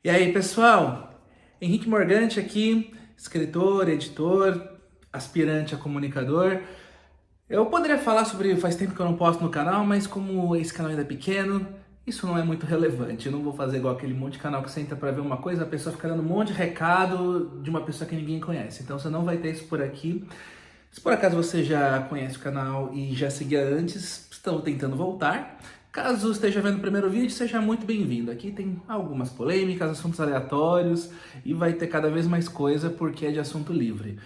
E aí, pessoal? Henrique Morgante aqui, escritor, editor, aspirante a comunicador. Eu poderia falar sobre faz tempo que eu não posto no canal, mas como esse canal ainda é pequeno, isso não é muito relevante. Eu não vou fazer igual aquele monte de canal que você entra pra ver uma coisa, a pessoa fica dando um monte de recado de uma pessoa que ninguém conhece. Então você não vai ter isso por aqui. Se por acaso você já conhece o canal e já seguia antes, estou tentando voltar. Caso esteja vendo o primeiro vídeo, seja muito bem-vindo. Aqui tem algumas polêmicas, assuntos aleatórios e vai ter cada vez mais coisa porque é de assunto livre.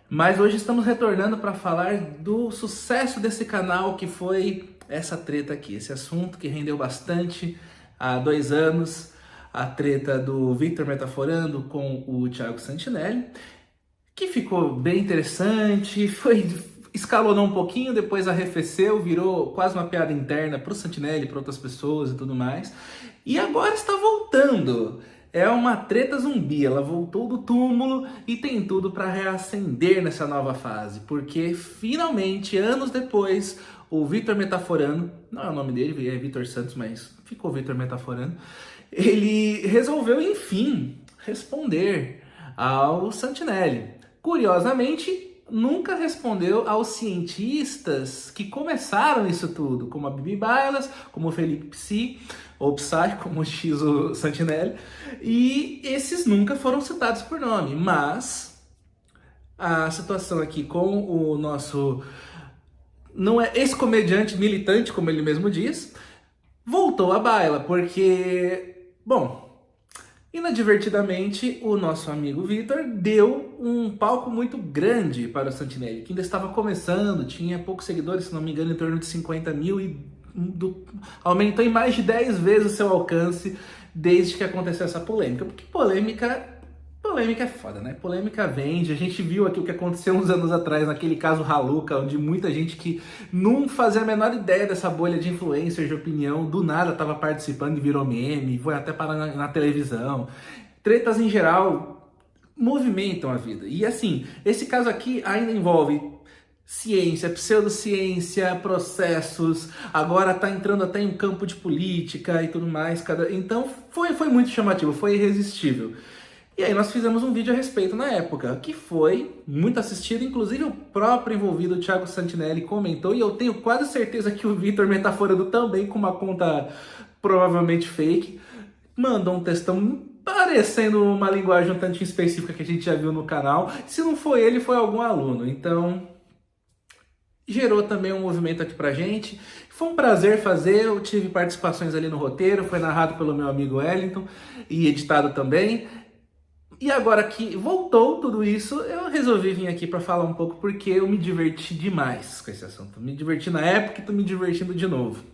Mas hoje estamos retornando para falar do sucesso desse canal, que foi essa treta aqui, esse assunto que rendeu bastante há 2 anos, a treta do Victor Metaforando com o Thiago Santinelli, que ficou bem interessante, escalonou um pouquinho, depois arrefeceu, virou quase uma piada interna para o Santinelli, para outras pessoas e tudo mais. E agora está voltando. É uma treta zumbi, ela voltou do túmulo e tem tudo para reacender nessa nova fase, porque finalmente, anos depois, o Victor Metaforando, não é o nome dele, é Victor Santos, mas ficou Victor Metaforando, ele resolveu, enfim, responder ao Santinelli. Curiosamente, nunca respondeu aos cientistas que começaram isso tudo, como a Bibi Bailas, como o Felipe Psi, ou Psy, como diz o Santinelli, e esses nunca foram citados por nome, mas a situação aqui com o nosso, não é ex-comediante militante, como ele mesmo diz, voltou à baila, porque, bom, inadvertidamente, o nosso amigo Victor deu um palco muito grande para o Santinelli, que ainda estava começando, tinha poucos seguidores, se não me engano, em torno de 50 mil, e aumentou em mais de 10 vezes o seu alcance desde que aconteceu essa polêmica. Porque polêmica é foda, né? Polêmica vende. A gente viu aqui o que aconteceu uns anos atrás, naquele caso Haluca, onde muita gente que não fazia a menor ideia dessa bolha de influencers de opinião, do nada estava participando e virou meme, foi até parar na televisão. Tretas em geral movimentam a vida. E assim, esse caso aqui ainda envolve ciência, pseudociência, processos, agora tá entrando até em um campo de política e tudo mais. Então foi muito chamativo, foi irresistível. E aí nós fizemos um vídeo a respeito na época, que foi muito assistido, inclusive o próprio envolvido, o Thiago Santinelli, comentou, e eu tenho quase certeza que o Victor Metaforando também, com uma conta provavelmente fake, mandou um textão parecendo uma linguagem um tanto específica que a gente já viu no canal. Se não foi ele, foi algum aluno. Então gerou também um movimento aqui pra gente. Foi um prazer fazer, eu tive participações ali no roteiro, foi narrado pelo meu amigo Wellington e editado também. E agora que voltou tudo isso, eu resolvi vir aqui para falar um pouco porque eu me diverti demais com esse assunto. Me diverti na época e tô me divertindo de novo.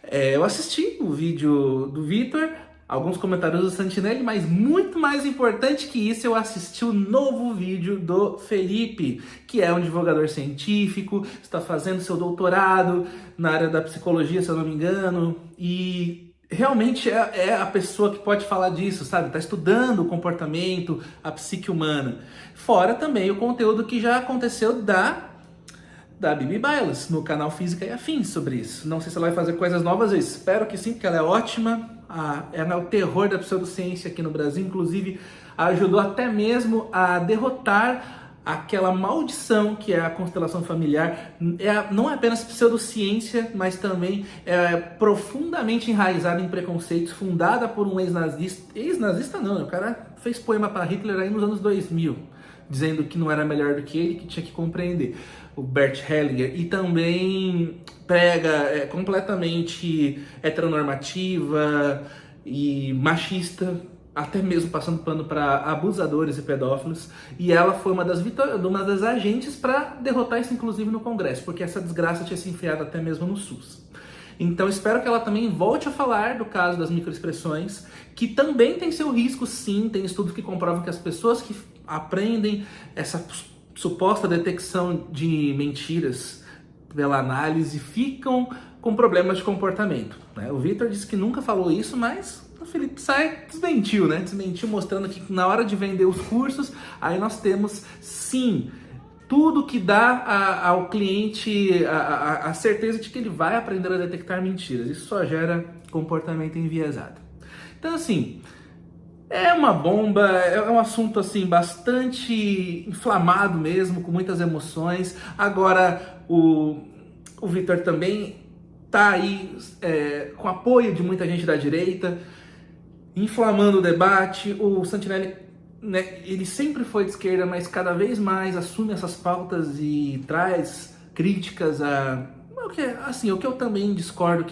Eu assisti o vídeo do Victor, alguns comentários do Santinelli, mas muito mais importante que isso, eu assisti o novo vídeo do Felipe, que é um divulgador científico, está fazendo seu doutorado na área da psicologia, se eu não me engano, e realmente é a pessoa que pode falar disso, sabe? Está estudando o comportamento, a psique humana. Fora também o conteúdo que já aconteceu da Bibi Bailas, no canal Física e Afins, sobre isso. Não sei se ela vai fazer coisas novas, eu espero que sim, porque ela é ótima. Ela é o terror da pseudociência aqui no Brasil, inclusive ajudou até mesmo a derrotar aquela maldição que é a constelação familiar. Não é apenas pseudociência, mas também é profundamente enraizada em preconceitos, fundada por um ex-nazista. Ex-nazista não, o cara fez poema para Hitler aí nos anos 2000, dizendo que não era melhor do que ele, que tinha que compreender, o Bert Hellinger, e também prega completamente heteronormativa e machista, até mesmo passando pano para abusadores e pedófilos, e ela foi uma das agentes para derrotar isso, inclusive no Congresso, porque essa desgraça tinha se enfiado até mesmo no SUS. Então espero que ela também volte a falar do caso das microexpressões, que também tem seu risco, sim, tem estudos que comprovam que as pessoas que aprendem essa suposta detecção de mentiras pela análise ficam com problemas de comportamento, né? O Victor disse que nunca falou isso, mas o Felipe Psy desmentiu, né? Desmentiu, mostrando que na hora de vender os cursos, aí nós temos, sim, tudo que dá ao cliente a certeza de que ele vai aprender a detectar mentiras. Isso só gera comportamento enviesado. Então, assim, É uma bomba, é um assunto assim bastante inflamado mesmo, com muitas emoções. Agora o Vitor também tá aí com apoio de muita gente da direita, inflamando o debate. O Santinelli, né, ele sempre foi de esquerda, mas cada vez mais assume essas pautas e traz críticas o que eu também discordo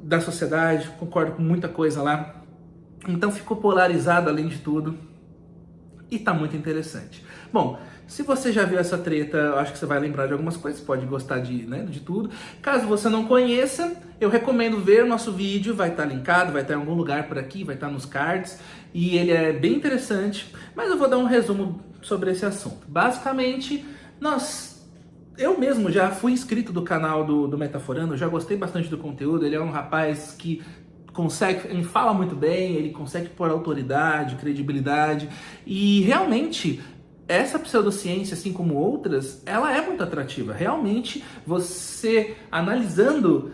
da sociedade, concordo com muita coisa lá. Então ficou polarizado além de tudo e tá muito interessante. Bom, se você já viu essa treta, eu acho que você vai lembrar de algumas coisas, pode gostar de tudo. Caso você não conheça, eu recomendo ver o nosso vídeo, vai estar linkado, vai estar em algum lugar por aqui, vai estar nos cards, e ele é bem interessante, mas eu vou dar um resumo sobre esse assunto. Basicamente, eu mesmo já fui inscrito do canal do Metaforando, já gostei bastante do conteúdo, ele é um rapaz que ele fala muito bem, ele consegue pôr autoridade, credibilidade, e realmente essa pseudociência, assim como outras, ela é muito atrativa. Realmente, você analisando,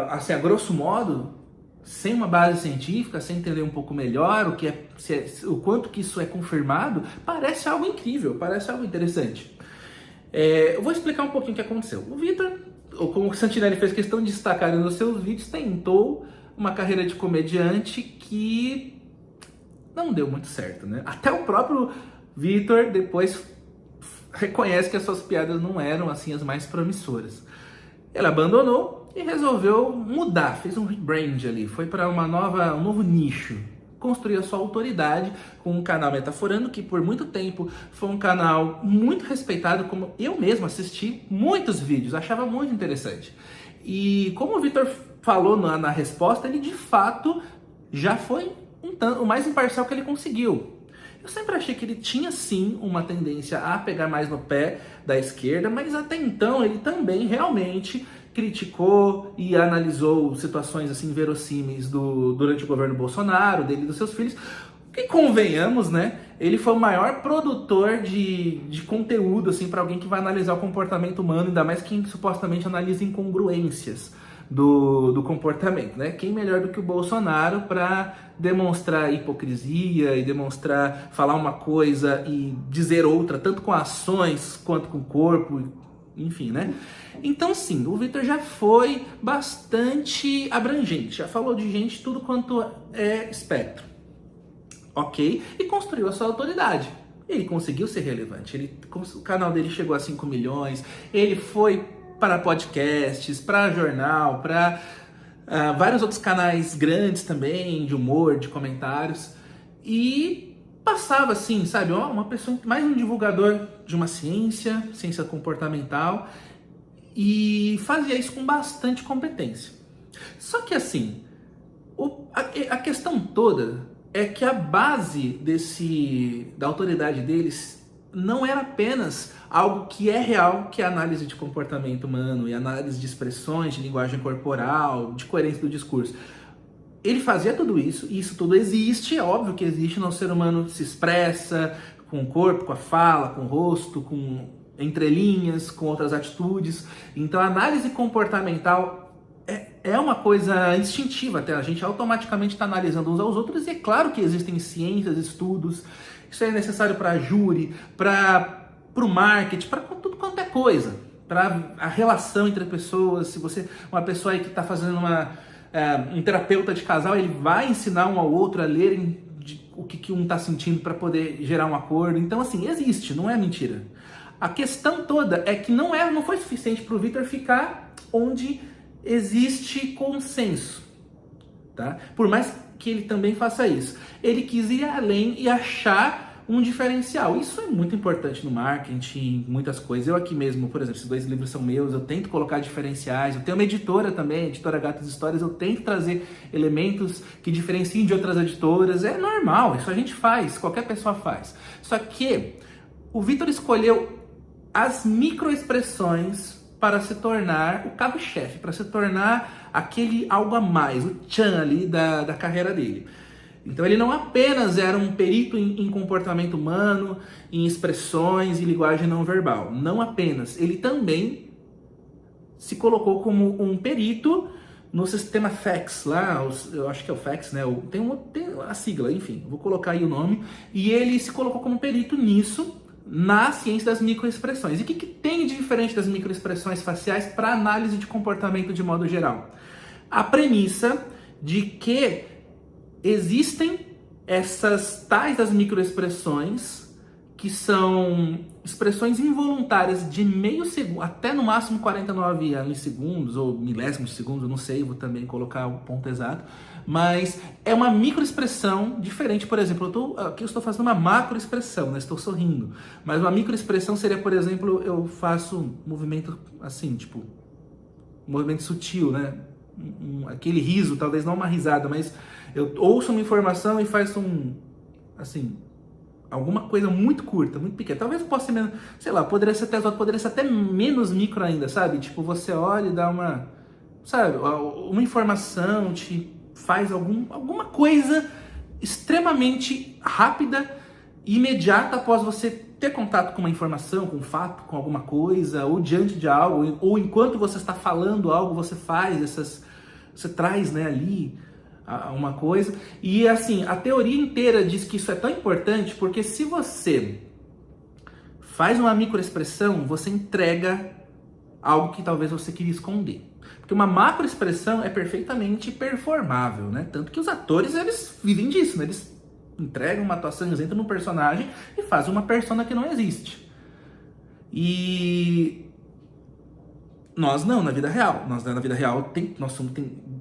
assim, a grosso modo, sem uma base científica, sem entender um pouco melhor o quanto que isso é confirmado, parece algo incrível, parece algo interessante. Eu vou explicar um pouquinho o que aconteceu. O Vitor, ou como o Santinelli fez questão de destacar nos seus vídeos, tentou uma carreira de comediante que não deu muito certo, né? Até o próprio Vitor depois reconhece que as suas piadas não eram assim as mais promissoras. Ele abandonou e resolveu mudar, fez um rebrand ali, foi para um novo nicho. Construiu a sua autoridade com o canal Metaforando, que por muito tempo foi um canal muito respeitado, como eu mesmo assisti muitos vídeos, achava muito interessante. E como o Vitor falou na resposta, ele de fato já foi o mais imparcial que ele conseguiu. Eu sempre achei que ele tinha sim uma tendência a pegar mais no pé da esquerda, mas até então ele também realmente criticou e analisou situações assim verossímeis durante o governo Bolsonaro, dele e dos seus filhos. E convenhamos, né? Ele foi o maior produtor de conteúdo assim para alguém que vai analisar o comportamento humano, ainda mais quem supostamente analisa incongruências do comportamento, né? Quem melhor do que o Bolsonaro para demonstrar hipocrisia e falar uma coisa e dizer outra, tanto com ações quanto com o corpo, enfim, né? Então sim, o Vitor já foi bastante abrangente, já falou de gente tudo quanto é espectro, ok? E construiu a sua autoridade. Ele conseguiu ser relevante, o canal dele chegou a 5 milhões, ele foi para podcasts, para jornal, para vários outros canais grandes também, de humor, de comentários, e passava assim, sabe, uma pessoa, mais um divulgador de uma ciência comportamental, e fazia isso com bastante competência. Só que assim, a questão toda é que a base da autoridade deles não era apenas algo que é real, que é a análise de comportamento humano e análise de expressões, de linguagem corporal, de coerência do discurso. Ele fazia tudo isso, e isso tudo existe, é óbvio que existe, no ser humano se expressa com o corpo, com a fala, com o rosto, com entrelinhas, com outras atitudes. Então a análise comportamental é uma coisa instintiva, até a gente automaticamente está analisando uns aos outros, e é claro que existem ciências, estudos, isso é necessário para júri, para o marketing, para tudo quanto é coisa, para a relação entre pessoas. Se você, uma pessoa aí que está fazendo um terapeuta de casal, ele vai ensinar um ao outro a lerem o que um está sentindo para poder gerar um acordo. Então assim, existe, não é mentira. A questão toda é que não foi suficiente para o Vitor ficar onde existe consenso, tá? Por mais que ele também faça isso, ele quis ir além e achar um diferencial. Isso é muito importante no marketing, muitas coisas. Eu aqui mesmo, por exemplo, esses 2 livros são meus, eu tento colocar diferenciais. Eu tenho uma editora também, a editora Gatos Histórias, eu tento trazer elementos que diferenciem de outras editoras. É normal, isso a gente faz, qualquer pessoa faz. Só que o Vitor escolheu as microexpressões para se tornar o carro-chefe, para se tornar aquele algo a mais, o tchan ali da carreira dele. Então ele não apenas era um perito em comportamento humano, em expressões e linguagem não verbal. Não apenas. Ele também se colocou como um perito no sistema FACS lá, eu acho que é o FACS, né? Tem a sigla, enfim, vou colocar aí o nome. E ele se colocou como perito nisso, na ciência das microexpressões. E o que tem de diferente das microexpressões faciais para análise de comportamento de modo geral? A premissa de que existem essas tais das microexpressões, que são expressões involuntárias de meio segundo, até no máximo 49 milissegundos, ou milésimos de segundo, não sei, vou também colocar o ponto exato, mas é uma microexpressão diferente. Por exemplo, aqui eu estou fazendo uma macroexpressão, né? Estou sorrindo, mas uma microexpressão seria, por exemplo, eu faço um movimento assim, tipo, um movimento sutil, né? Aquele riso, talvez não uma risada, mas eu ouço uma informação e faço assim, alguma coisa muito curta, muito pequena. Talvez eu possa ser menos, sei lá, poderia ser até menos micro ainda, sabe? Tipo, você olha e dá uma informação, te faz alguma coisa extremamente rápida e imediata após você ter contato com uma informação, com um fato, com alguma coisa, ou diante de algo, ou enquanto você está falando algo, você você traz, né, ali uma coisa. E assim, a teoria inteira diz que isso é tão importante porque se você faz uma microexpressão, você entrega algo que talvez você queria esconder. Porque uma macroexpressão é perfeitamente performável, né? Tanto que os atores, eles vivem disso, né? Eles entregam uma atuação, entram no personagem e fazem uma persona que não existe. E nós não, na vida real. Nós na vida real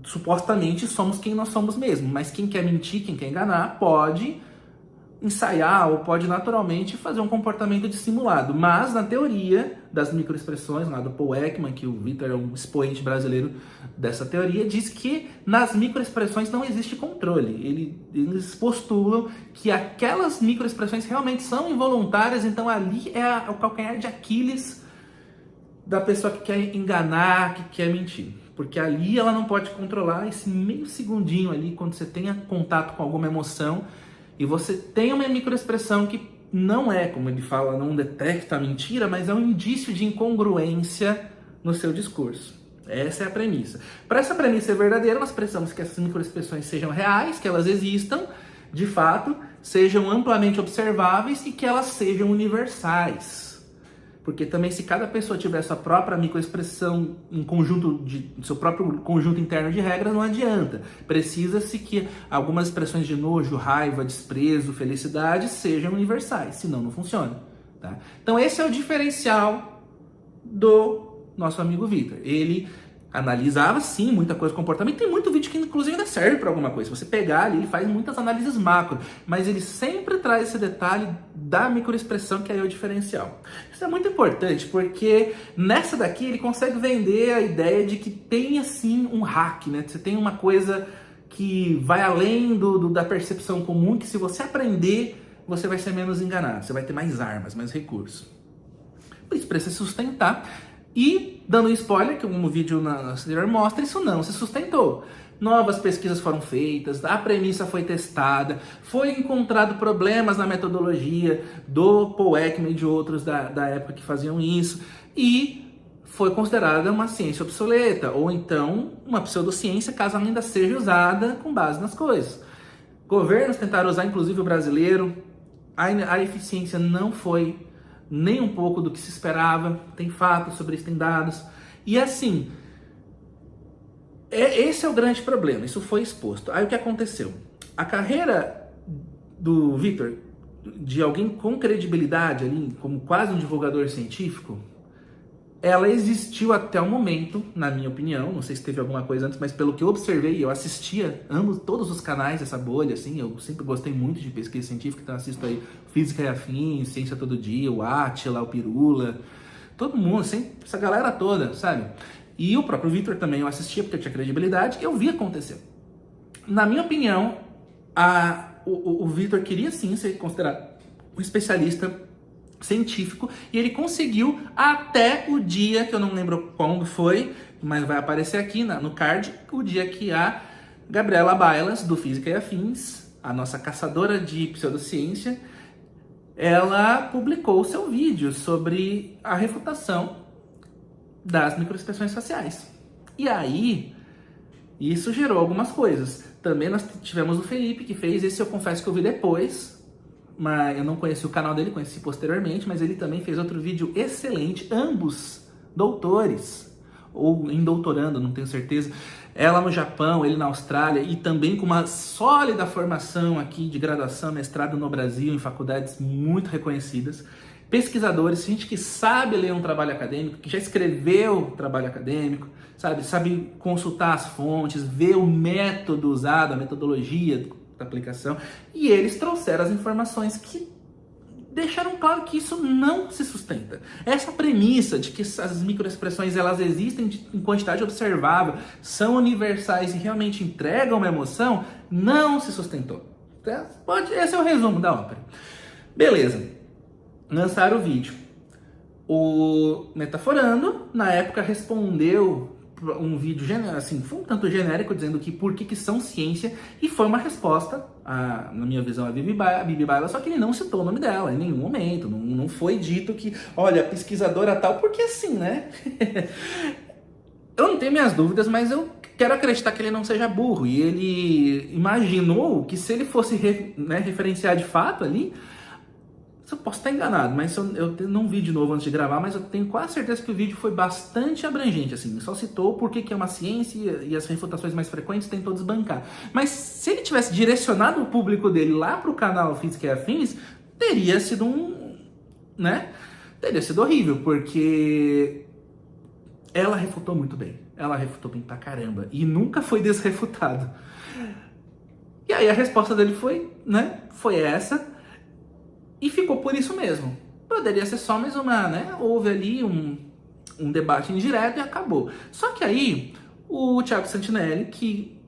supostamente somos quem nós somos mesmo. Mas quem quer mentir, quem quer enganar, pode ensaiar ou pode naturalmente fazer um comportamento dissimulado. Mas na teoria das microexpressões, lá do Paul Ekman, que o Vitor é um expoente brasileiro dessa teoria, diz que nas microexpressões não existe controle. Eles postulam que aquelas microexpressões realmente são involuntárias, então ali é o calcanhar de Aquiles da pessoa que quer enganar, que quer mentir. Porque ali ela não pode controlar esse meio segundinho ali, quando você tenha contato com alguma emoção, e você tem uma microexpressão que não é, como ele fala, não detecta a mentira, mas é um indício de incongruência no seu discurso. Essa é a premissa. Para essa premissa ser verdadeira, nós precisamos que essas microexpressões sejam reais, que elas existam, de fato, sejam amplamente observáveis e que elas sejam universais. Porque também se cada pessoa tiver sua própria microexpressão em seu próprio conjunto interno de regras, não adianta. Precisa-se que algumas expressões de nojo, raiva, desprezo, felicidade sejam universais, senão não funciona. Tá? Então esse é o diferencial do nosso amigo Vitor. Ele analisava sim muita coisa do comportamento, tem muito vídeo que inclusive ainda serve para alguma coisa. Se você pegar ali, ele faz muitas análises macro, mas ele sempre traz esse detalhe da microexpressão, que aí é o diferencial. Isso é muito importante porque nessa daqui ele consegue vender a ideia de que tem assim um hack, né? Você tem uma coisa que vai além da percepção comum, que se você aprender, você vai ser menos enganado, você vai ter mais armas, mais recursos. Por isso precisa sustentar. E, dando um spoiler, que o vídeo na anterior mostra, isso não se sustentou. Novas pesquisas foram feitas, a premissa foi testada, foi encontrado problemas na metodologia do Paul Ekman e de outros da época que faziam isso, e foi considerada uma ciência obsoleta, ou então uma pseudociência, caso ainda seja usada com base nas coisas. Governos tentaram usar, inclusive o brasileiro, a eficiência não foi nem um pouco do que se esperava, tem fatos sobre isso, tem dados, e assim, esse é o grande problema, isso foi exposto. Aí o que aconteceu? A carreira do Vitor, de alguém com credibilidade ali, como quase um divulgador científico, ela existiu até o momento, na minha opinião, não sei se teve alguma coisa antes, mas pelo que eu observei, eu assistia todos os canais dessa bolha, assim, eu sempre gostei muito de pesquisa científica, então assisto aí Física e Afins, Ciência Todo Dia, o Átila, o Pirula, todo mundo, assim, essa galera toda, sabe? E o próprio Vitor também eu assistia porque eu tinha credibilidade, eu vi acontecer. Na minha opinião, o Vitor queria sim ser considerado um especialista científico, e ele conseguiu até o dia, que eu não lembro quando foi, mas vai aparecer aqui no card, o dia que a Gabriela Bailas, do Física e Afins, a nossa caçadora de pseudociência, ela publicou o seu vídeo sobre a refutação das microexpressões faciais. E aí, E isso gerou algumas coisas. Também nós tivemos o Felipe, que fez, esse eu confesso que eu vi depois, mas eu não conheci o canal dele, conheci posteriormente, mas ele também fez outro vídeo excelente, ambos doutores, ou em doutorando, não tenho certeza. Ela no Japão, ele na Austrália, e também com uma sólida formação aqui de graduação, mestrado no Brasil, em faculdades muito reconhecidas. Pesquisadores, gente que sabe ler um trabalho acadêmico, que já escreveu trabalho acadêmico, sabe consultar as fontes, ver o método usado, a metodologia da aplicação, e eles trouxeram as informações que deixaram claro que isso não se sustenta. Essa premissa de que as microexpressões elas existem em quantidade observável, são universais e realmente entregam uma emoção, não se sustentou. Esse é o resumo da ópera. Beleza. Lançaram o vídeo. O Metaforando, na época, respondeu um vídeo assim, foi um tanto genérico, dizendo que por que são ciência, e foi uma resposta, na minha visão, a Bibi Baila, só que ele não citou o nome dela em nenhum momento, não foi dito que, olha, pesquisadora tal, porque assim, né? Eu não tenho minhas dúvidas, mas eu quero acreditar que ele não seja burro, e ele imaginou que se ele fosse referenciar de fato ali, eu posso estar enganado, mas eu não vi de novo antes de gravar, mas eu tenho quase certeza que o vídeo foi bastante abrangente, assim, só citou por que é uma ciência e as refutações mais frequentes tentou desbancar. Mas se ele tivesse direcionado o público dele lá para o canal Física e Afins, teria sido teria sido horrível, porque ela refutou muito bem, ela refutou bem pra caramba, e nunca foi desrefutado. E aí a resposta dele foi essa, e ficou por isso mesmo. Poderia ser só mais uma, houve ali um debate indireto e acabou. Só que aí, o Thiago Santinelli, que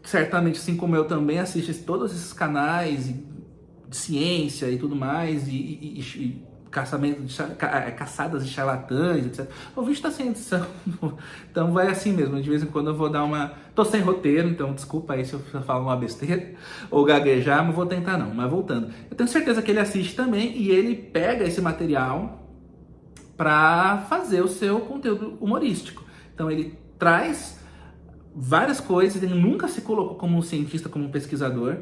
certamente, assim como eu, também assiste todos esses canais de ciência e tudo mais, e caçadas de charlatães, etc. O vídeo tá sem edição, então vai assim mesmo. De vez em quando eu vou dar uma... Tô sem roteiro, então desculpa aí se eu falar uma besteira ou gaguejar, mas vou tentar não. Mas voltando, eu tenho certeza que ele assiste também e ele pega esse material para fazer o seu conteúdo humorístico. Então ele traz várias coisas, ele nunca se colocou como um cientista, como um pesquisador,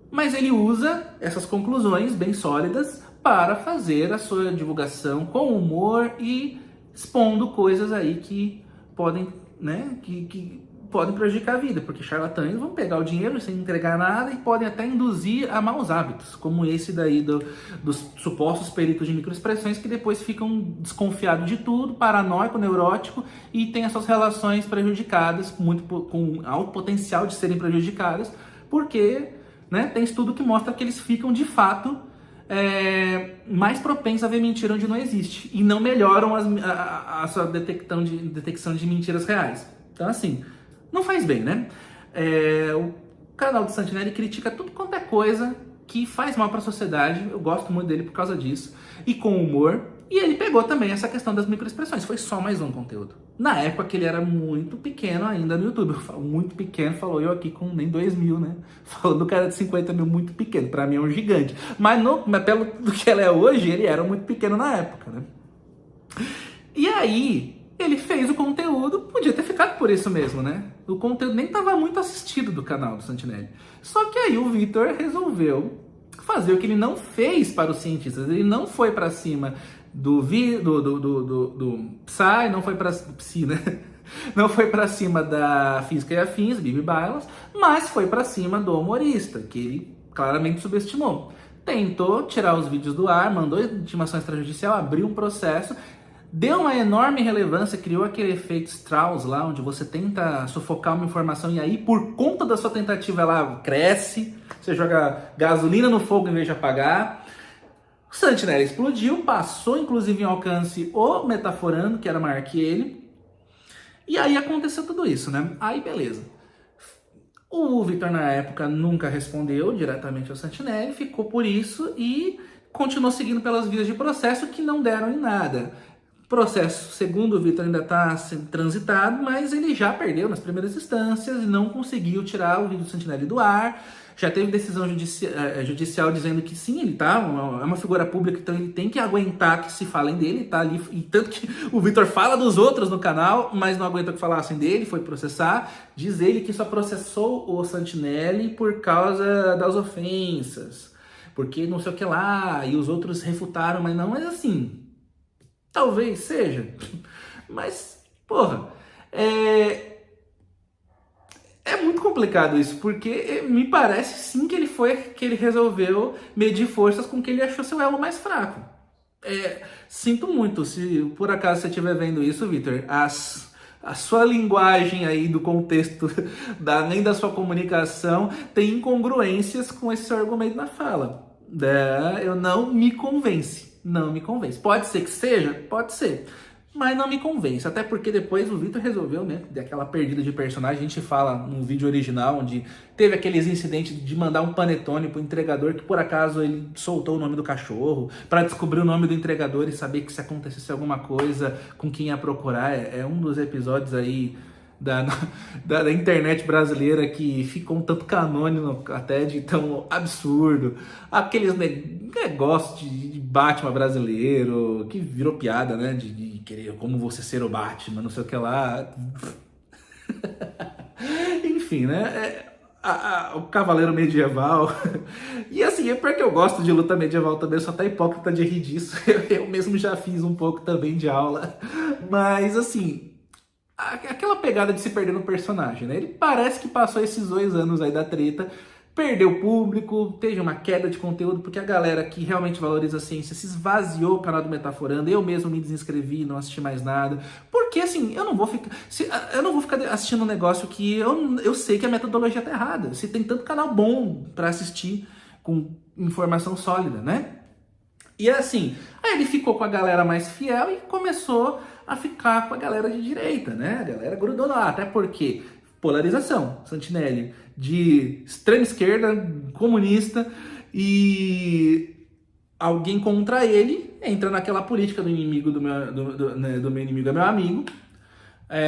mas ele usa essas conclusões bem sólidas para fazer a sua divulgação com humor e expondo coisas aí que podem, que podem prejudicar a vida, porque charlatães vão pegar o dinheiro sem entregar nada e podem até induzir a maus hábitos, como esse daí dos supostos peritos de microexpressões que depois ficam desconfiados de tudo, paranoico, neurótico e tem as suas relações prejudicadas, com alto potencial de serem prejudicadas, porque tem estudo que mostra que eles ficam de fato mais propensos a ver mentira onde não existe e não melhoram a sua detecção de mentiras reais. Então, assim, não faz bem, né? O canal do Santinelli critica tudo quanto é coisa que faz mal para a sociedade. Eu gosto muito dele por causa disso, e com humor. E ele pegou também essa questão das microexpressões. Foi só mais um conteúdo. Na época que ele era muito pequeno ainda no YouTube. Eu falo muito pequeno, falou eu aqui com nem 2.000, né? Falando do cara de 50 mil muito pequeno. Pra mim é um gigante. Mas pelo do que ele é hoje, ele era muito pequeno na época, né? E aí, ele fez o conteúdo, podia ter ficado por isso mesmo, né? O conteúdo nem estava muito assistido do canal do Santinelli. Só que aí o Vitor resolveu fazer o que ele não fez para os cientistas. Ele não foi para cima do Psy, não foi para Psi, né? Não foi para cima da Física e Afins, Bibi Bailas, mas foi para cima do humorista, que ele claramente subestimou. Tentou tirar os vídeos do ar, mandou intimação extrajudicial, abriu um processo, deu uma enorme relevância, criou aquele efeito Strauss lá, onde você tenta sufocar uma informação e aí, por conta da sua tentativa, ela cresce, você joga gasolina no fogo em vez de apagar. O Santinelli explodiu, passou inclusive em alcance o Metaforando, que era maior que ele, e aí aconteceu tudo isso, né? Aí beleza. O Vitor na época nunca respondeu diretamente ao Santinelli, ficou por isso e continuou seguindo pelas vias de processo que não deram em nada. Processo, segundo o Vitor, ainda está sendo transitado, mas ele já perdeu nas primeiras instâncias e não conseguiu tirar o vídeo do Santinelli do ar. já teve decisão judicial dizendo que sim, ele tá, é uma figura pública, então ele tem que aguentar que se falem dele, tá ali, e tanto que o Vitor fala dos outros no canal, mas não aguentou que falassem dele, foi processar, diz ele que só processou o Santinelli por causa das ofensas, porque não sei o que lá, e os outros refutaram, mas não, mas assim, talvez seja, mas, porra, é muito complicado isso, porque me parece sim que ele resolveu medir forças com que ele achou seu elo mais fraco. Sinto muito, se por acaso você estiver vendo isso, Vitor, a sua linguagem aí do contexto, nem da sua comunicação, tem incongruências com esse seu argumento na fala. Eu não me convence, não me convence. Pode ser que seja? Pode ser. Mas não me convence, até porque depois o Vitor resolveu, né, daquela perdida de personagem. A gente fala no vídeo original, onde teve aqueles incidentes de mandar um panetone pro entregador, que por acaso ele soltou o nome do cachorro, para descobrir o nome do entregador e saber que se acontecesse alguma coisa com quem ia procurar. É um dos episódios aí da internet brasileira que ficou um tanto canônico, até de tão absurdo. Aqueles negócios de Batman brasileiro, que virou piada, né? De querer como você ser o Batman, não sei o que lá. Enfim, né? O Cavaleiro Medieval. E assim, é porque eu gosto de luta medieval também, eu sou até hipócrita de rir disso. Eu mesmo já fiz um pouco também de aula. Mas assim, aquela pegada de se perder no personagem, né? Ele parece que passou esses 2 anos aí da treta, perdeu público, teve uma queda de conteúdo, porque a galera que realmente valoriza a ciência se esvaziou o canal do Metaforando. Eu mesmo me desinscrevi, não assisti mais nada. Porque assim, eu não vou ficar assistindo um negócio que eu sei que a metodologia tá errada. Se tem tanto canal bom para assistir com informação sólida, né? E assim, aí ele ficou com a galera mais fiel e começou a ficar com a galera de direita, né? A galera grudou lá, até porque polarização, Santinelli, de extrema esquerda, comunista, e alguém contra ele entra naquela política do inimigo do meu inimigo é meu amigo.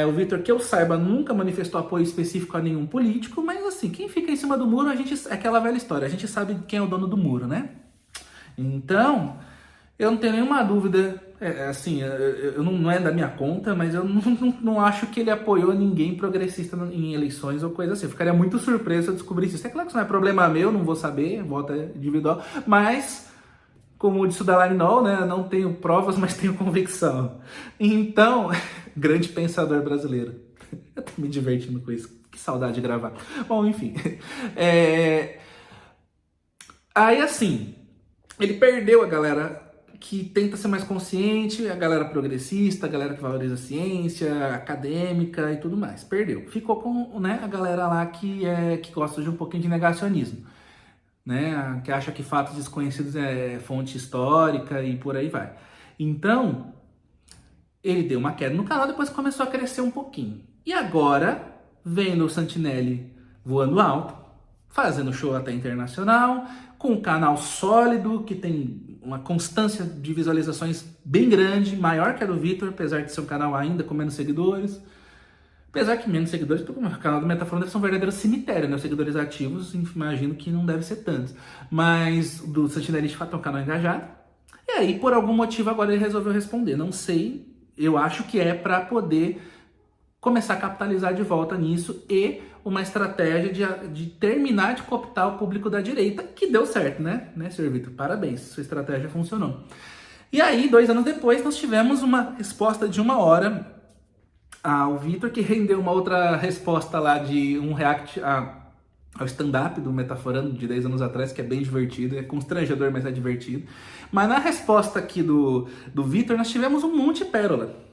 O Vitor, que eu saiba, nunca manifestou apoio específico a nenhum político, mas assim, quem fica em cima do muro, é aquela velha história, a gente sabe quem é o dono do muro, né? Então, eu não tenho nenhuma dúvida, assim, não é da minha conta, mas eu não acho que ele apoiou ninguém progressista em eleições ou coisa assim. Eu ficaria muito surpreso se eu descobrisse isso. É claro que isso não é problema meu, não vou saber, voto é individual, mas, como disse o Dalai Lama, né, não tenho provas, mas tenho convicção. Então, grande pensador brasileiro. Eu tô me divertindo com isso, que saudade de gravar. Bom, enfim. Aí, assim, ele perdeu a galera que tenta ser mais consciente, a galera progressista, a galera que valoriza a ciência, acadêmica e tudo mais. Perdeu. Ficou com, né, a galera lá que gosta de um pouquinho de negacionismo, né, que acha que fatos desconhecidos é fonte histórica e por aí vai. Então, ele deu uma queda no canal, depois começou a crescer um pouquinho. E agora, vendo o Santinelli voando alto, fazendo show até internacional, com um canal sólido, que tem uma constância de visualizações bem grande, maior que a do Vitor, apesar de ser um canal ainda com menos seguidores. Apesar que menos seguidores, porque o canal do Metaforando deve ser um verdadeiro cemitério, né? Os seguidores ativos, imagino que não deve ser tantos. Mas do Santinelli, de fato, é um canal engajado. E aí, por algum motivo, agora ele resolveu responder. Não sei, eu acho que é para poder começar a capitalizar de volta nisso e uma estratégia de terminar de cooptar o público da direita, que deu certo, né, Sr. Vitor? Parabéns, sua estratégia funcionou. E aí, 2 anos depois, nós tivemos uma resposta de 1 hora ao Vitor, que rendeu uma outra resposta lá de um react ao stand-up do Metaforando de 10 anos atrás, que é bem divertido, é constrangedor, mas é divertido. Mas na resposta aqui do Vitor, nós tivemos um monte de pérola.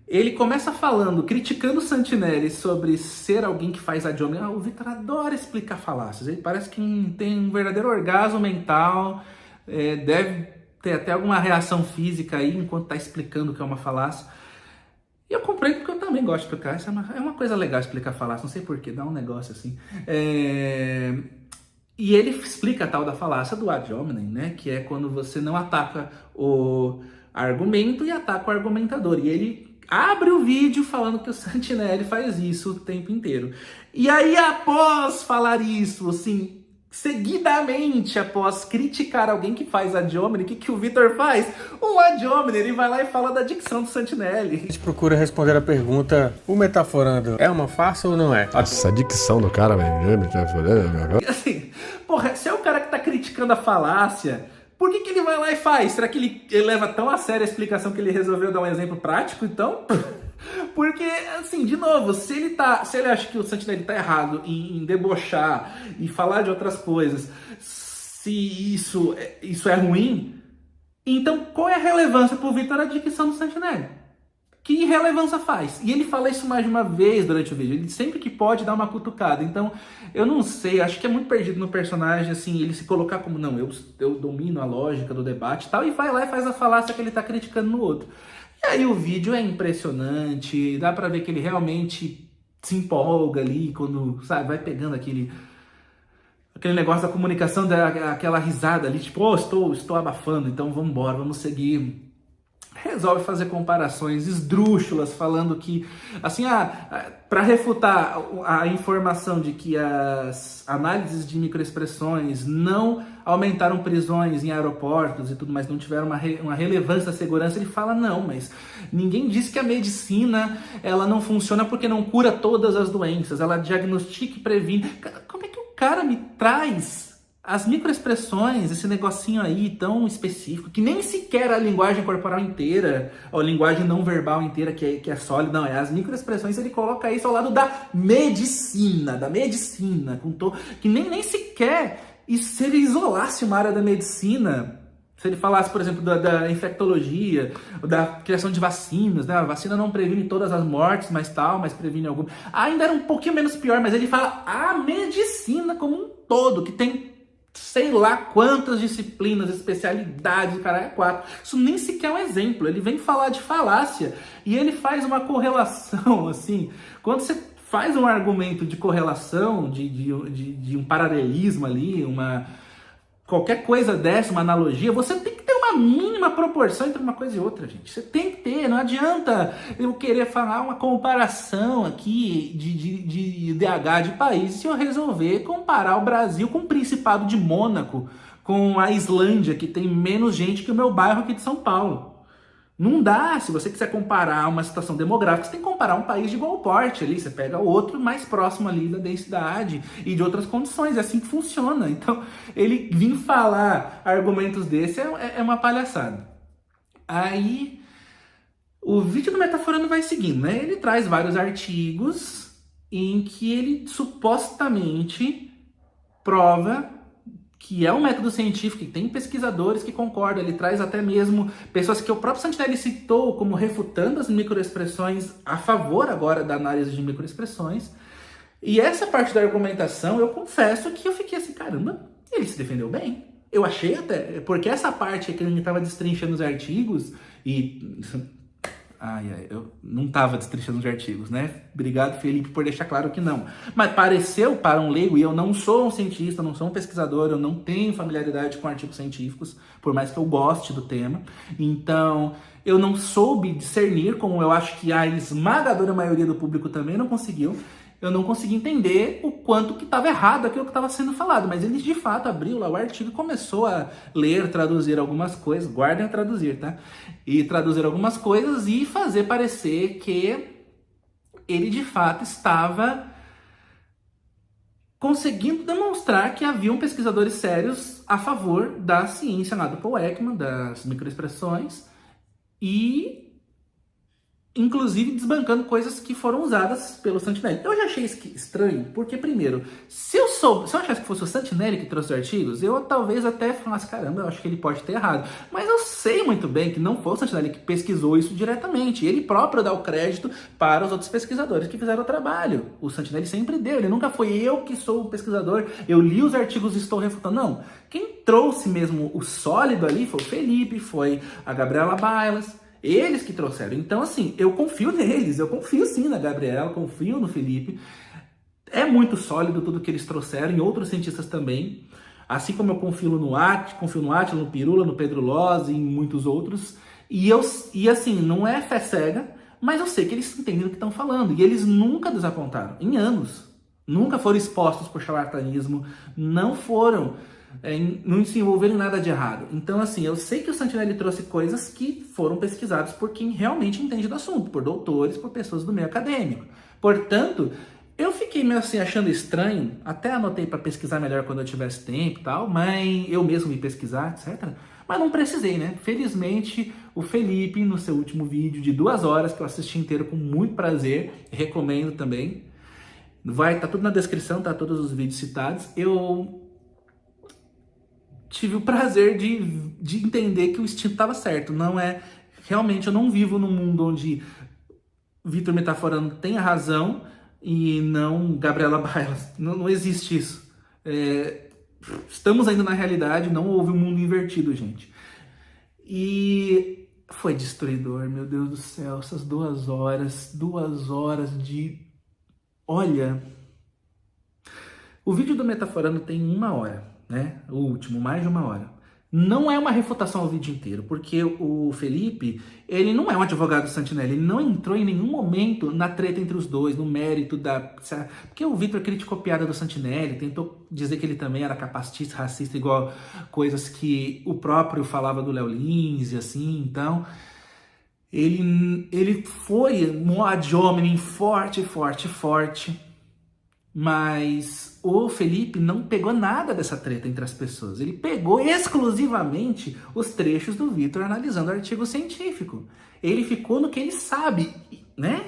Ele começa falando, criticando o Santinelli sobre ser alguém que faz ad hominem. O Vitor adora explicar falácias. Ele parece que tem um verdadeiro orgasmo mental, deve ter até alguma reação física aí enquanto está explicando o que é uma falácia. E eu compreendo porque eu também gosto de explicar. Isso é uma coisa legal explicar falácia, não sei porquê, dá um negócio assim. E ele explica a tal da falácia do ad hominem, né? Que é quando você não ataca o argumento e ataca o argumentador. E ele abre o vídeo falando que o Santinelli faz isso o tempo inteiro. E aí, após falar isso, assim, seguidamente, após criticar alguém que faz ad hominem, o que o Vitor faz? Um ad hominem, ele vai lá e fala da dicção do Santinelli. A gente procura responder a pergunta, o metaforando é uma farsa ou não é? Essa dicção do cara, velho. E assim, porra, se é o cara que tá criticando a falácia, por que ele vai lá e faz? Será que ele leva tão a sério a explicação que ele resolveu dar um exemplo prático, então? Porque, assim, de novo, se ele acha que o Santinelli tá errado em debochar e falar de outras coisas, se isso é ruim, então qual é a relevância pro Vitor a dicção do Santinelli? Que relevância faz? E ele fala isso mais de uma vez durante o vídeo, ele sempre que pode dá uma cutucada. Então, eu não sei, acho que é muito perdido no personagem, assim, ele se colocar como, não, eu domino a lógica do debate e tal, e vai lá e faz a falácia que ele tá criticando no outro. E aí o vídeo é impressionante, dá pra ver que ele realmente se empolga ali, quando, sabe, vai pegando aquele negócio da comunicação, aquela risada ali, tipo, estou abafando, então vamos embora, vamos seguir. Resolve fazer comparações esdrúxulas, falando que, assim, para refutar a informação de que as análises de microexpressões não aumentaram prisões em aeroportos e tudo mais, não tiveram uma relevância da segurança, ele fala, não, mas ninguém disse que a medicina, ela não funciona porque não cura todas as doenças, ela diagnostica e previne. Como é que o cara me traz as microexpressões, esse negocinho aí tão específico, que nem sequer a linguagem corporal inteira, ou a linguagem não verbal inteira que é sólida, não, é as microexpressões, ele coloca isso ao lado da medicina, que nem sequer, e se ele isolasse uma área da medicina, se ele falasse, por exemplo, da infectologia, da criação de vacinas, né? A vacina não previne todas as mortes, mas previne algumas. Ainda era um pouquinho menos pior, mas ele fala a medicina como um todo, que tem sei lá quantas disciplinas, especialidades, caralho, 4. Isso nem sequer é um exemplo. Ele vem falar de falácia e ele faz uma correlação, assim. Quando você faz um argumento de correlação, de um paralelismo ali, qualquer coisa dessa, uma analogia, você tem que ter uma mínima proporção entre uma coisa e outra, gente. Você tem que ter, não adianta eu querer falar uma comparação aqui de IDH de países se eu resolver comparar o Brasil com o Principado de Mônaco, com a Islândia, que tem menos gente que o meu bairro aqui de São Paulo. Não dá, se você quiser comparar uma situação demográfica, você tem que comparar um país de igual porte ali, você pega o outro mais próximo ali da densidade e de outras condições, é assim que funciona. Então, ele vir falar argumentos desse é uma palhaçada. Aí, o vídeo do Metaforando vai seguindo, né? Ele traz vários artigos em que ele supostamente prova que é um método científico, que tem pesquisadores que concordam, ele traz até mesmo pessoas que o próprio Santinelli citou como refutando as microexpressões a favor agora da análise de microexpressões. E essa parte da argumentação, eu confesso que eu fiquei assim, caramba, ele se defendeu bem. Eu achei até, porque essa parte que ele estava destrinchando os artigos e... eu não estava destrinchando os artigos, né? Obrigado, Felipe, por deixar claro que não. Mas pareceu para um leigo, e eu não sou um cientista, não sou um pesquisador, eu não tenho familiaridade com artigos científicos, por mais que eu goste do tema. Então, eu não soube discernir, como eu acho que a esmagadora maioria do público também não conseguiu. Eu não consegui entender o quanto que estava errado aquilo que estava sendo falado, mas ele de fato abriu lá o artigo e começou a ler, traduzir algumas coisas, guardem a traduzir, tá? E traduzir algumas coisas e fazer parecer que ele de fato estava conseguindo demonstrar que haviam pesquisadores sérios a favor da ciência lá do Paul Ekman, das microexpressões, e inclusive desbancando coisas que foram usadas pelo Santinelli. Eu já achei estranho, porque primeiro, se eu achasse que fosse o Santinelli que trouxe os artigos, eu talvez até falasse, caramba, eu acho que ele pode ter errado. Mas eu sei muito bem que não foi o Santinelli que pesquisou isso diretamente. Ele próprio dá o crédito para os outros pesquisadores que fizeram o trabalho. O Santinelli sempre deu, ele nunca foi eu que sou o pesquisador, eu li os artigos e estou refutando. Não, quem trouxe mesmo o sólido ali foi o Felipe, foi a Gabriela Bailas, eles que trouxeram. Então, assim, eu confio neles, eu confio sim na Gabriela, confio no Felipe. É muito sólido tudo que eles trouxeram, e outros cientistas também. Assim como eu confio no Átila, no Pirula, no Pedro Loz e em muitos outros. E assim, não é fé cega, mas eu sei que eles entendem o que estão falando. E eles nunca desapontaram, em anos. nunca foram expostos por charlatanismo, não se envolveram em nada de errado. Então, assim, eu sei que o Santinelli trouxe coisas que foram pesquisadas por quem realmente entende do assunto, por doutores, por pessoas do meio acadêmico. Portanto, eu fiquei meio assim achando estranho, até anotei para pesquisar melhor quando eu tivesse tempo e tal, mas eu mesmo me pesquisar, etc. Mas não precisei, né? Felizmente, o Felipe, no seu último vídeo de 2 horas, que eu assisti inteiro com muito prazer, recomendo também, vai estar tudo na descrição, tá? Todos os vídeos citados. Eu tive o prazer de entender que o instinto estava certo. Não é... Realmente, eu não vivo num mundo onde Vitor Metaforando tem a razão e não Gabriela Bailas. Não existe isso. Estamos ainda na realidade, não houve um mundo invertido, gente. E foi destruidor, meu Deus do céu. Essas 2 horas de... Olha... O vídeo do Metaforando tem 1 hora, né? O último, mais de 1 hora. Não é uma refutação ao vídeo inteiro, porque o Felipe, ele não é um advogado do Santinelli, ele não entrou em nenhum momento na treta entre os dois, no mérito da... Porque o Vitor criticou a piada do Santinelli, tentou dizer que ele também era capacitista, racista, igual coisas que o próprio falava do Léo Lins e assim, então... Ele foi um ad hominem forte, mas o Felipe não pegou nada dessa treta entre as pessoas. Ele pegou exclusivamente os trechos do Vitor analisando o artigo científico. Ele ficou no que ele sabe, né?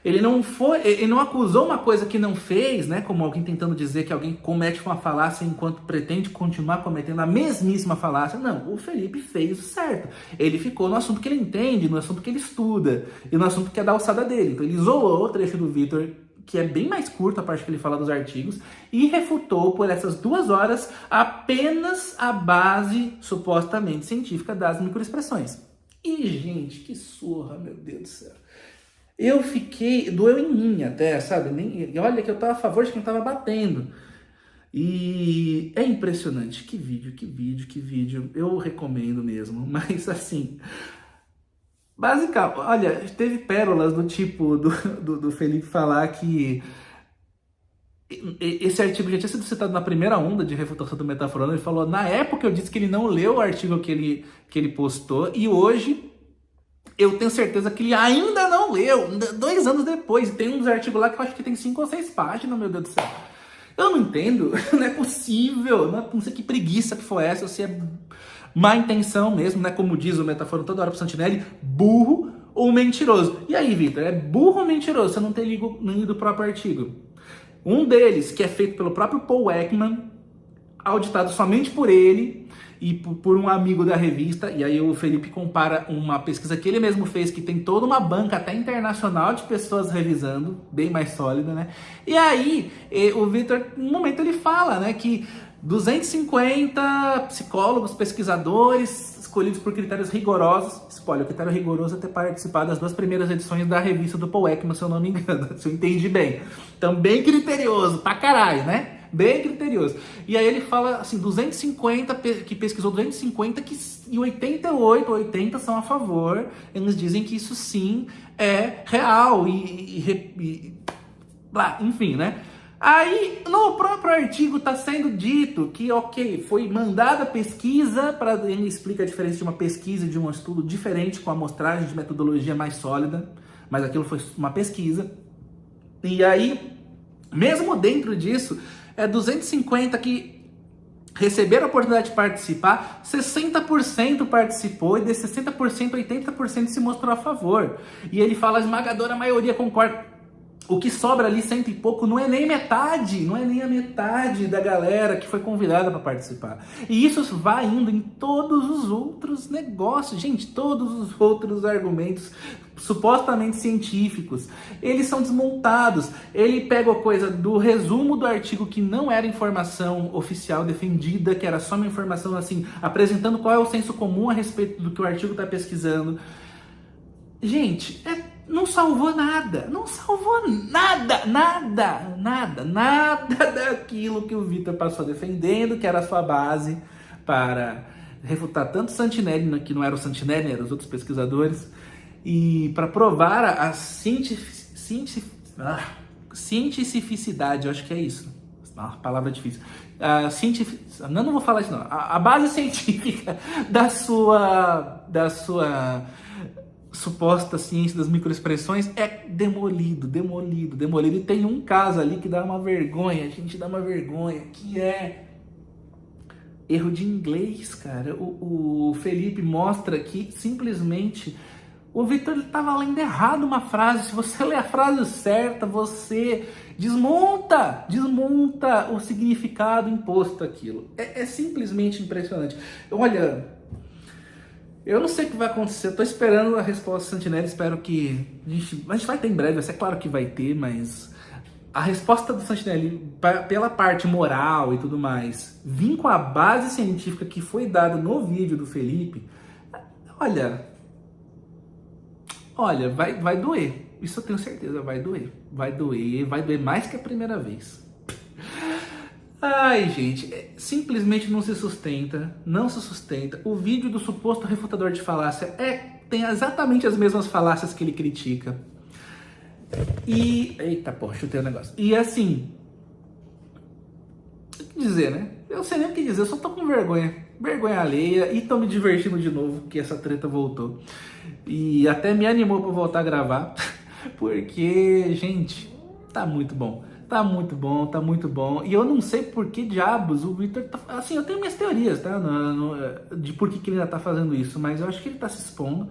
Ele não acusou uma coisa que não fez, né? Como alguém tentando dizer que alguém comete uma falácia enquanto pretende continuar cometendo a mesmíssima falácia. Não, o Felipe fez o certo. Ele ficou no assunto que ele entende, no assunto que ele estuda e no assunto que é da alçada dele. Então ele isolou o trecho do Vitor, que é bem mais curto a parte que ele fala dos artigos, e refutou por essas 2 horas apenas a base supostamente científica das microexpressões. E, gente, que surra, meu Deus do céu. Eu fiquei... Doeu em mim até, sabe? Olha que eu tava a favor de quem tava batendo. E é impressionante. Que vídeo. Eu recomendo mesmo. Mas, assim... Basicamente, olha, teve pérolas do tipo do Felipe falar que esse artigo já tinha sido citado na primeira onda de refutação do Metaforando. Ele falou, na época eu disse que ele não leu o artigo que ele postou, e hoje eu tenho certeza que ele ainda não leu, 2 anos depois. Tem uns artigos lá que eu acho que tem 5 ou 6 páginas, meu Deus do céu. Eu não entendo, não é possível, não sei que preguiça que foi essa, ou se é má intenção mesmo, né? Como diz o Metaforando toda hora pro Santinelli, burro ou mentiroso. E aí, Vitor, é burro ou mentiroso? Você não tem lido o próprio artigo. Um deles, que é feito pelo próprio Paul Ekman, auditado somente por ele e por um amigo da revista, e aí o Felipe compara uma pesquisa que ele mesmo fez, que tem toda uma banca até internacional de pessoas revisando, bem mais sólida, né? E aí, o Vitor, no momento ele fala, né, que 250 psicólogos, pesquisadores, escolhidos por critérios rigorosos. Spoiler, o critério rigoroso é ter participado das 2 primeiras edições da revista do Paul Ekman, se eu não me engano, se eu entendi bem. Então, bem criterioso, pra caralho, né? Bem criterioso. E aí ele fala, assim, 250, que pesquisou 250, e 88, 80 são a favor. Eles dizem que isso sim é real enfim, né? Aí, no próprio artigo está sendo dito que, ok, foi mandada a pesquisa, ele explica a diferença de uma pesquisa e de um estudo diferente, com amostragem de metodologia mais sólida, mas aquilo foi uma pesquisa. E aí, mesmo dentro disso, 250 que receberam a oportunidade de participar, 60% participou, e desses 60%, 80% se mostrou a favor. E ele fala, a esmagadora maioria concorda. O que sobra ali, 100 e pouco, não é nem a metade da galera que foi convidada para participar. E isso vai indo em todos os outros negócios, gente, todos os outros argumentos supostamente científicos, eles são desmontados. Ele pega a coisa do resumo do artigo, que não era informação oficial defendida, que era só uma informação assim, apresentando qual é o senso comum a respeito do que o artigo está pesquisando. Gente, não salvou nada daquilo que o Vitor passou defendendo, que era a sua base para refutar tanto o Santinelli, que não era o Santinelli, eram os outros pesquisadores, e para provar a cientificidade, eu acho que é isso. Uma palavra difícil. Não vou falar isso não. A base científica da sua suposta ciência das microexpressões é demolido. E tem um caso ali que dá uma vergonha, a gente dá uma vergonha, que é erro de inglês, cara. O Felipe mostra que simplesmente o Vitor estava lendo errado uma frase. Se você ler a frase certa, você desmonta o significado imposto àquilo. É simplesmente impressionante. Olha, eu não sei o que vai acontecer, eu tô esperando a resposta do Santinelli, espero que a gente vai ter em breve, é claro que vai ter, mas a resposta do Santinelli, pela parte moral e tudo mais, vir com a base científica que foi dada no vídeo do Felipe, olha, vai doer. Isso eu tenho certeza, vai doer mais que a primeira vez. Ai, gente, simplesmente não se sustenta. O vídeo do suposto refutador de falácia tem exatamente as mesmas falácias que ele critica. Eita, pô, chutei o negócio. E assim, o que dizer, né? Eu sei nem o que dizer, eu só tô com vergonha alheia e tô me divertindo de novo que essa treta voltou. E até me animou pra voltar a gravar, porque, gente, tá muito bom. E eu não sei por que diabos o Vitor tá... Assim, eu tenho minhas teorias, tá? De por que ele ainda tá fazendo isso, mas eu acho que ele tá se expondo.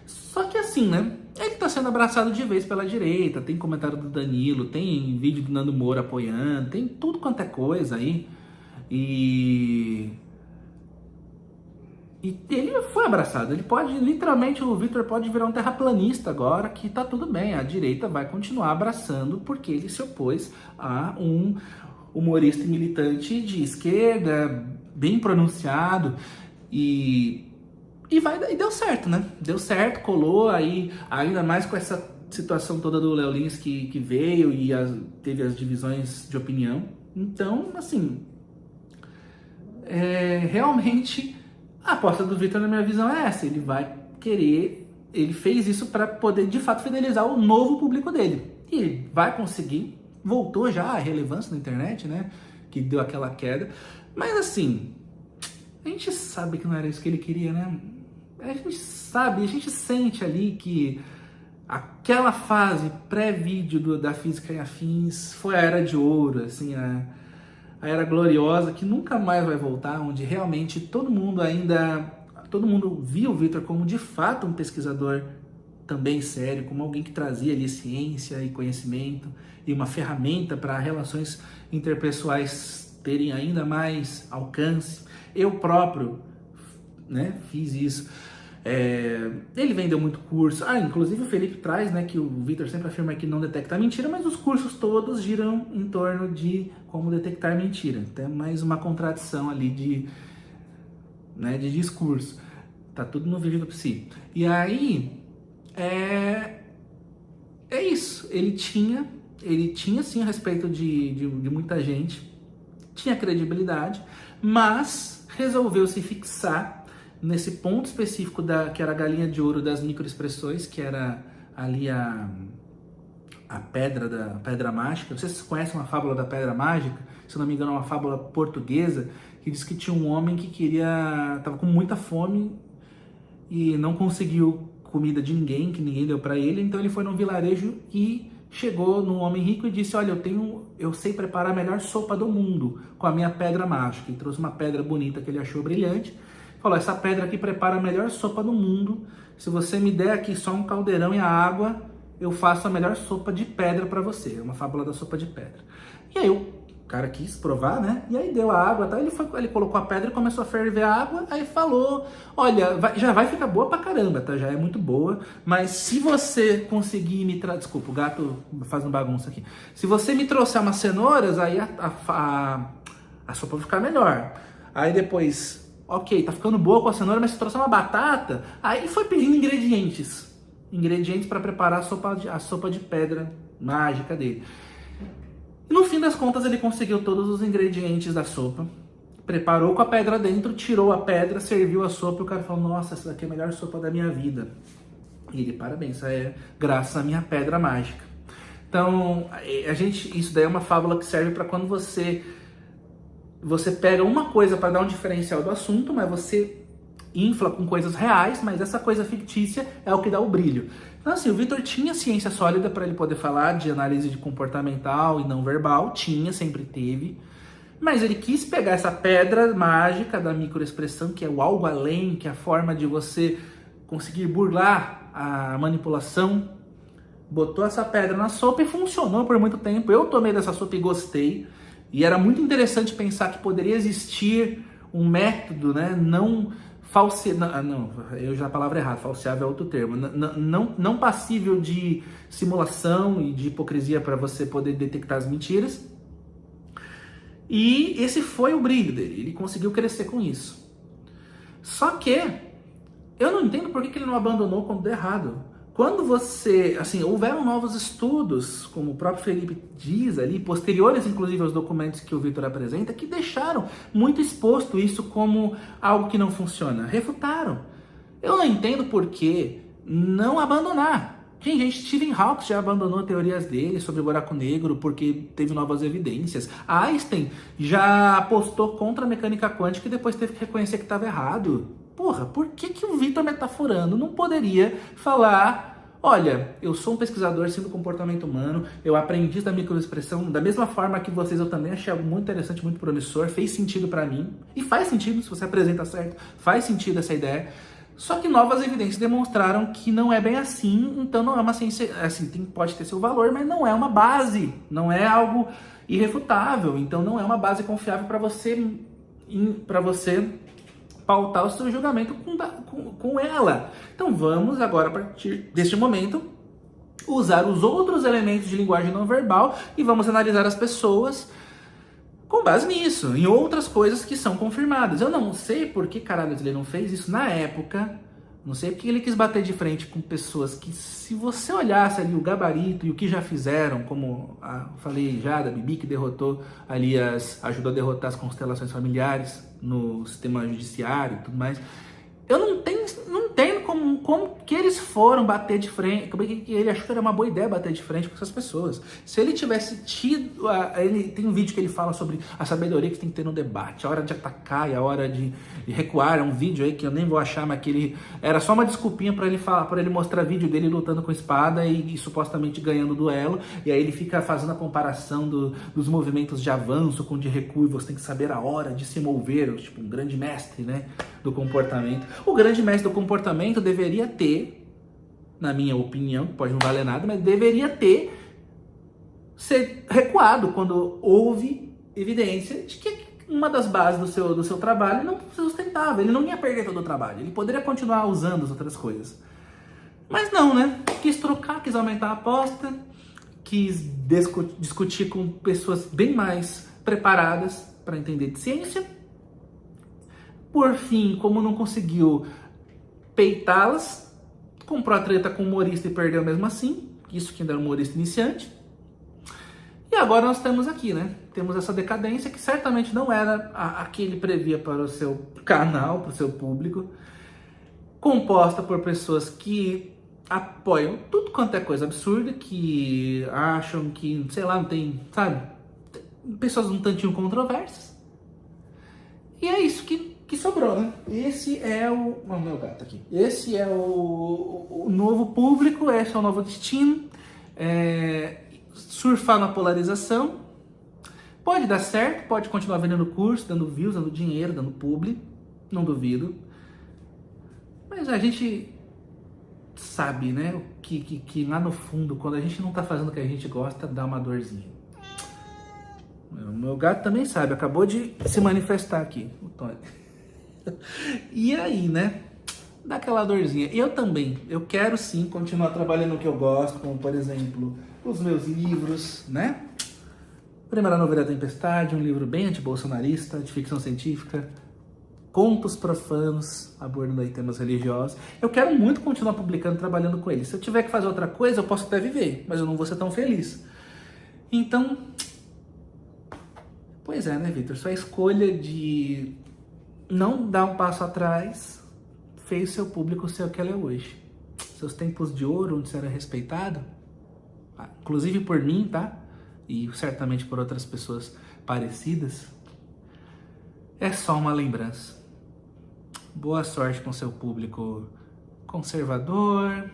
Só que assim, né? Ele tá sendo abraçado de vez pela direita, tem comentário do Danilo, tem vídeo do Nando Moura apoiando, tem tudo quanto é coisa aí. E ele foi abraçado, ele pode, literalmente, o Vitor pode virar um terraplanista agora, que tá tudo bem, a direita vai continuar abraçando, porque ele se opôs a um humorista e militante de esquerda, bem pronunciado, e deu certo, né? Deu certo, colou aí, ainda mais com essa situação toda do Léo Lins que veio e teve as divisões de opinião. Então, assim, realmente... A aposta do Vitor, na minha visão, é essa. Ele vai querer... Ele fez isso para poder, de fato, fidelizar o novo público dele. E ele vai conseguir. Voltou já a relevância na internet, né? Que deu aquela queda. Mas, assim... A gente sabe que não era isso que ele queria, né? A gente sabe, a gente sente ali que... Aquela fase pré-vídeo da Física e Afins foi a era de ouro, assim... A era gloriosa, que nunca mais vai voltar, onde realmente todo mundo via o Vitor como de fato um pesquisador também sério, como alguém que trazia ali ciência e conhecimento e uma ferramenta para relações interpessoais terem ainda mais alcance. Eu próprio, né, fiz isso. Ele vendeu muito curso. Inclusive o Felipe traz, né, que o Vitor sempre afirma que não detecta mentira, mas os cursos todos giram em torno de como detectar mentira. Tem mais uma contradição ali de discurso. Tá tudo no vídeo do Psi. E aí, é isso. Ele tinha sim a respeito de muita gente, tinha credibilidade, mas resolveu se fixar nesse ponto específico que era a galinha de ouro das microexpressões, que era ali a pedra mágica. Não sei se vocês conhecem uma fábula da pedra mágica, se não me engano é uma fábula portuguesa, que diz que tinha um homem que estava com muita fome e não conseguiu comida de ninguém, que ninguém deu para ele, então ele foi num vilarejo e chegou num homem rico e disse: olha, eu sei preparar a melhor sopa do mundo com a minha pedra mágica. E trouxe uma pedra bonita que ele achou brilhante. Falou: essa pedra aqui prepara a melhor sopa do mundo. Se você me der aqui só um caldeirão e a água, eu faço a melhor sopa de pedra para você. É uma fábula da sopa de pedra. E aí o cara quis provar, né? E aí deu a água, tá? Ele colocou a pedra e começou a ferver a água. Aí falou: olha, já vai ficar boa pra caramba, tá? Já é muito boa. Mas se você conseguir me trazer... Desculpa, o gato fazendo bagunça aqui. Se você me trouxer umas cenouras, aí a sopa vai ficar melhor. Aí depois... Ok, tá ficando boa com a cenoura, mas se trouxer uma batata... Aí foi pedindo ingredientes para preparar a sopa de pedra mágica dele. E no fim das contas ele conseguiu todos os ingredientes da sopa, preparou com a pedra dentro, tirou a pedra, serviu a sopa e o cara falou: nossa, essa daqui é a melhor sopa da minha vida. E ele: parabéns, isso é graças à minha pedra mágica. Então, isso daí é uma fábula que serve para quando você pega uma coisa para dar um diferencial do assunto, mas você infla com coisas reais, mas essa coisa fictícia é o que dá o brilho. Então, assim, o Vitor tinha ciência sólida para ele poder falar de análise de comportamental e não verbal, sempre teve, mas ele quis pegar essa pedra mágica da microexpressão, que é o algo além, que é a forma de você conseguir burlar a manipulação, botou essa pedra na sopa e funcionou por muito tempo. Eu tomei dessa sopa e gostei, e era muito interessante pensar que poderia existir um método, né, a palavra errada, falseável é outro termo, não passível de simulação e de hipocrisia para você poder detectar as mentiras. E esse foi o brilho dele, ele conseguiu crescer com isso. Só que eu não entendo por que ele não abandonou quando deu errado. Quando houveram novos estudos, como o próprio Felipe diz ali, posteriores inclusive aos documentos que o Vitor apresenta, que deixaram muito exposto isso como algo que não funciona. Refutaram. Eu não entendo por que não abandonar. Gente, Stephen Hawking já abandonou teorias dele sobre o buraco negro porque teve novas evidências. Einstein já apostou contra a mecânica quântica e depois teve que reconhecer que estava errado. Porra, por que o Vitor metaforando não poderia falar: olha, eu sou um pesquisador do comportamento humano, eu aprendi da microexpressão, da mesma forma que vocês, eu também achei algo muito interessante, muito promissor, fez sentido pra mim, e faz sentido se você apresenta certo, faz sentido essa ideia, só que novas evidências demonstraram que não é bem assim, então não é uma ciência, assim, pode ter seu valor, mas não é uma base, não é algo irrefutável, então não é uma base confiável para você pautar o seu julgamento com ela. Então vamos agora, a partir deste momento, usar os outros elementos de linguagem não verbal e vamos analisar as pessoas com base nisso, em outras coisas que são confirmadas. Eu não sei por que caralho ele não fez isso na época, não sei porque ele quis bater de frente com pessoas que, se você olhasse ali o gabarito e o que já fizeram, como falei já da Bibi, que derrotou ali ajudou a derrotar as constelações familiares no sistema judiciário e tudo mais. Eu não entendo como que eles foram bater de frente, como que ele achou que era uma boa ideia bater de frente com essas pessoas. Se ele tivesse tido, ele tem um vídeo que ele fala sobre a sabedoria que tem que ter no debate, a hora de atacar e a hora de recuar. É um vídeo aí que eu nem vou achar, mas que ele era só uma desculpinha para ele falar, para ele mostrar vídeo dele lutando com espada e supostamente ganhando duelo. E aí ele fica fazendo a comparação dos movimentos de avanço com de recuo, e você tem que saber a hora de se mover, tipo um grande mestre, né, do comportamento. O grande mestre do comportamento deveria ter, na minha opinião, pode não valer nada, mas deveria ter ser recuado quando houve evidência de que uma das bases do seu trabalho não se sustentava. Ele não ia perder todo o trabalho, ele poderia continuar usando as outras coisas. Mas não, né? Quis trocar, quis aumentar a aposta, quis discutir com pessoas bem mais preparadas para entender de ciência. Por fim, como não conseguiu peitá-las, comprou a treta com o humorista e perdeu mesmo assim. Isso que ainda era um humorista iniciante. E agora nós temos aqui, né? Temos essa decadência que certamente não era a que ele previa para o seu canal, para o seu público. Composta por pessoas que apoiam tudo quanto é coisa absurda, que acham que, sei lá, não tem, sabe? Pessoas um tantinho controversas. E é isso que sobrou, né? Esse é o meu gato aqui. Esse é o novo público, esse é o novo destino. Surfar na polarização. Pode dar certo, pode continuar vendendo curso, dando views, dando dinheiro, dando publi. Não duvido. Mas a gente sabe, né? Que lá no fundo, quando a gente não tá fazendo o que a gente gosta, dá uma dorzinha. O meu gato também sabe, acabou de se manifestar aqui, o Tony. E aí, né? Dá aquela dorzinha. Eu também, eu quero sim continuar trabalhando no que eu gosto, como por exemplo, os meus livros, né? Primeira Novela da Tempestade, um livro bem antibolsonarista, de ficção científica, contos profanos, abordando aí temas religiosos. Eu quero muito continuar publicando, trabalhando com ele. Se eu tiver que fazer outra coisa, eu posso até viver, mas eu não vou ser tão feliz. Então, pois é, né, Vitor? Sua escolha de não dar um passo atrás fez seu público ser o que ele é hoje. Seus tempos de ouro, onde você era respeitado, inclusive por mim, tá? E certamente por outras pessoas parecidas, é só uma lembrança. Boa sorte com seu público conservador,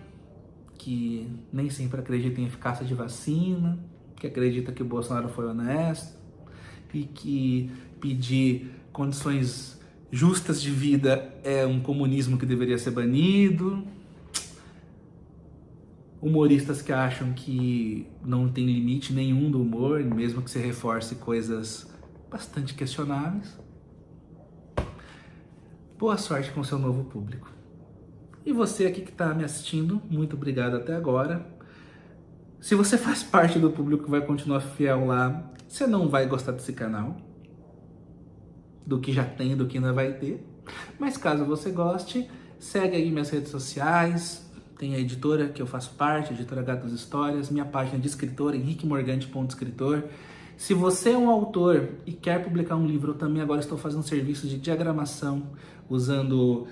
que nem sempre acredita em eficácia de vacina, que acredita que o Bolsonaro foi honesto e que pedir condições justas de vida é um comunismo que deveria ser banido. Humoristas que acham que não tem limite nenhum do humor, mesmo que se reforce coisas bastante questionáveis. Boa sorte com o seu novo público. E você aqui que está me assistindo, muito obrigado até agora. Se você faz parte do público que vai continuar fiel lá, você não vai gostar desse canal, do que já tem, do que ainda vai ter. Mas caso você goste, segue aí minhas redes sociais. Tem a editora que eu faço parte, a Editora Gatas Histórias, minha página de escritor, henriquemorgante.escritor. Se você é um autor e quer publicar um livro, eu também agora estou fazendo serviço de diagramação, usando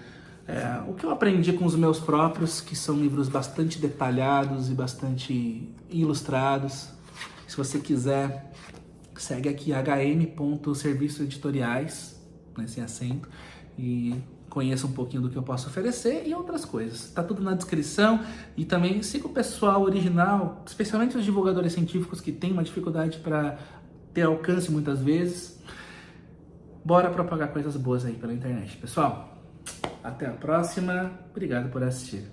o que eu aprendi com os meus próprios, que são livros bastante detalhados e bastante ilustrados. Se você quiser, segue aqui hm.serviçoeditoriais, né, sem acento, e conheça um pouquinho do que eu posso oferecer e outras coisas. Tá tudo na descrição. E também siga o pessoal original, especialmente os divulgadores científicos que têm uma dificuldade para ter alcance muitas vezes. Bora propagar coisas boas aí pela internet. Pessoal, até a próxima. Obrigado por assistir.